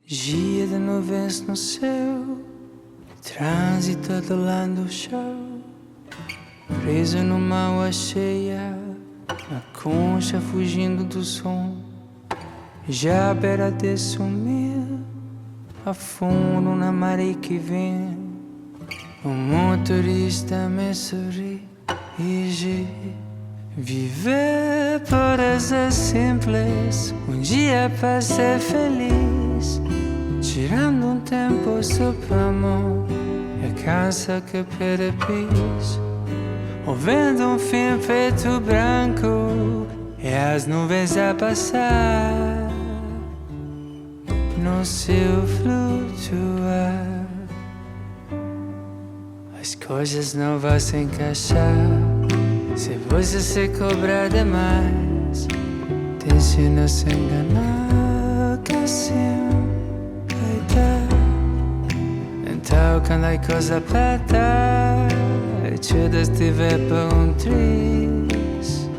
Dia de nuvens no céu, trânsito do lado do chão, preso numa água cheia, na concha fugindo do som. Já à beira de sumir, afundo na maré que vem. O motorista me sorri e diz: viver pode ser simples, dia para ser feliz. Tirando um tempo só para amor, e a casa que perde pis. Ouvindo fim preto branco, e as nuvens a passar no céu flutuar. As coisas não vão se encaixar se você se cobrar demais. Tente não se enganar, que assim vai dar. Então quando a coisa aperta, te estiver para triz.